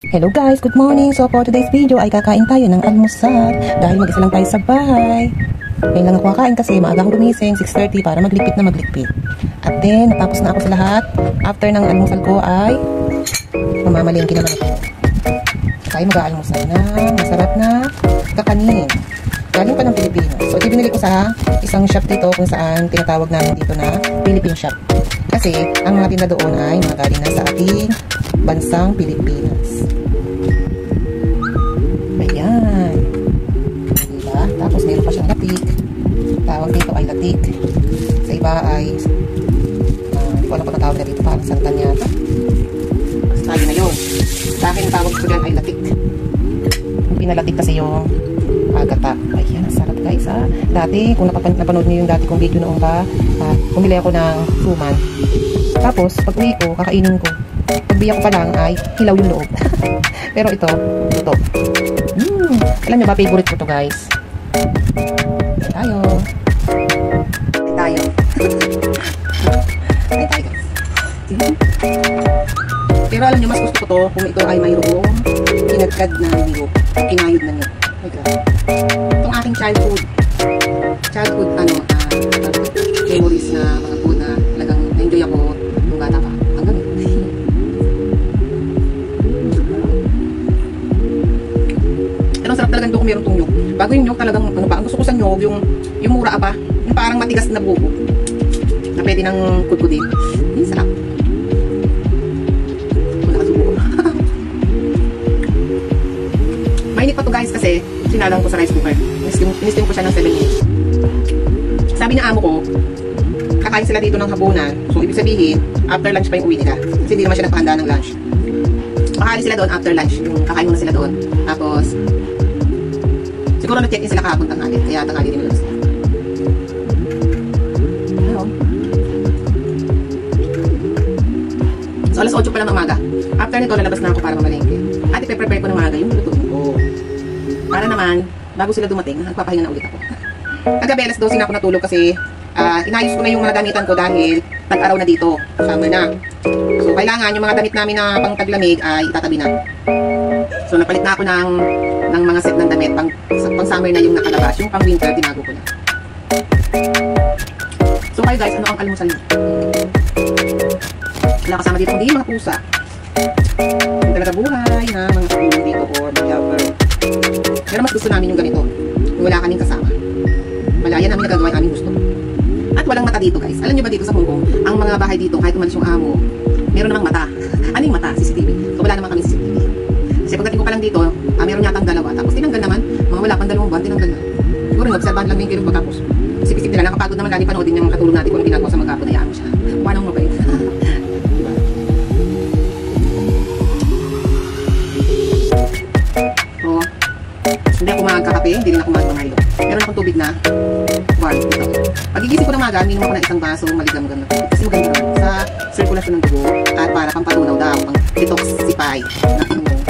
Hello guys, good morning. So for today's video ay kakain tayo ng almusal dahil mag-isa lang tayo sa bahay. Ngayon lang ako kakain kasi maaga akong gumising 6:30 para magligpit na magligpit. At then natapos na ako sa lahat. After ng almusal ko ay mamamalingki naman ako. Kaya mag-aalmusal na masarap na kakanin. Galing pa ng Pilipinas. So ibinili ko sa isang shop dito kung saan tinatawag namin dito na Philippine shop. Kasi ang mga tinda doon ay mga galing na sa ating bansang Pilipinas. Ayan. Diba? Tapos meron pa siyang latik. Tawag dito ay latik. Sa iba ay hindi ko alam kung natawag na dito. Parang santan yata. Basta yun na yun. Sa akin tawag ko dyan ay latik. Yung pinalatik kasi yung agata. Ayan, sarap guys ha. Dati, kung napanood niyo yung dati kong video noong pa, bumili ako ng suman. Tapos, pag uwi ko, kakainin ko. Pagbiyak ko pa lang ay hilaw yung loob. Pero ito, luto. Alam niyo ba, favorite ko to guys. Ayan tayo. Ayan tayo. Ayan tayo guys. Pero alam niyo, mas gusto ko to kung ito ay mayroong kinagkad na niyog. Kinayod na niyog. Itong aking childhood memories na mga food na talagang na-enjoy ako nung bata pa. Hanggang pero ang sarap talagang doon kung meron tong nyog. Bago yung nyog talagang ano pa, ang gusto ko sa nyog yung mura pa, yung parang matigas na buko na pwede nang kudkudin. Yung sarap. Wala ka subuko. Mainit pa to guys kasi sinalang ko sa rice cooker. Inistim ko siya ng 7 minutes. Sabi ng amo ko, kakain sila dito ng hapunan. So, ibig sabihin, after lunch pa yung uwi nila. Kasi hindi naman siya nagpahanda ng lunch. Makakain sila doon after lunch. Yung kakain muna sila doon. Tapos, siguro nag-check-in sila kahapon tanghali. Kaya tanghali din nila sila. So, alas 8 pa lang ng umaga. After nito, lalabas na ako para mamalengke. At ipe-prepare ko ng umaga yung lutuin ko. Para naman, bago sila dumating, nagpapahinga na ulit ako. Kagabi, alas 12 na ako natulog kasi inayos ko na yung mga gamitan ko dahil tag-araw na dito. Summer na. So, kailangan yung mga damit namin na pang taglamig ay itatabi na. So, napalit na ako ng mga set ng damit. Pang summer na yung nakalabas. Yung pang winter, tinago ko na. So, kayo guys, ano ang almusal niyo? Wala kasama dito, hindi mga pusa. Yung talaga buhay na mga katulong dito or mga lover. Pero mas gusto namin yung ganito. Wala kaming kasama. Malaya namin nagagawa yung aming gusto. At walang mata dito guys. Alam nyo ba dito sa Hong Kong, ang mga bahay dito, kahit umalis yung amo, meron namang mata. Ano yung mata? CCTV. So wala naman kami CCTV. Kasi pagdating ko pa lang dito, meron yatang dalawa. Tapos tinanggal naman, mga wala pang 2 buwan, tinanggal na. Siguro obserbahan lang yung kirog ko tapos. Isip-isip nila, nakapagod naman lagi panoodin yung katulong natin kung ano ginagawa sa magkapon, hayaan mo siya. Wanang mabait. Diba? So, hindi ako magkakape, hindi rin ako magmamahilo. Meron akong tubig na warm. Ito. Pagigising ko ng maga, minom ako ng isang baso, maligam-gam na tubig. Kasi maganda raw sa circulation ng dugo at para pampatunaw daw ang detoxify ng inyong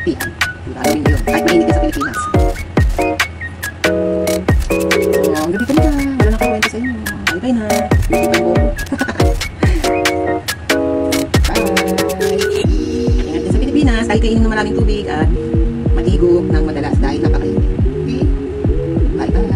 tiyan. Gagawin nyo yun. Kahit mainit din sa Pilipinas. So, hanggang dito na. Wala na kakwento sa inyo. Bye-bye na. Bye-bye po. Bye! Ingat din sa Pilipinas. Dahil kainin ng maraming tubig at maligo ng madalas dahil napakainit. Okay? Bye-bye!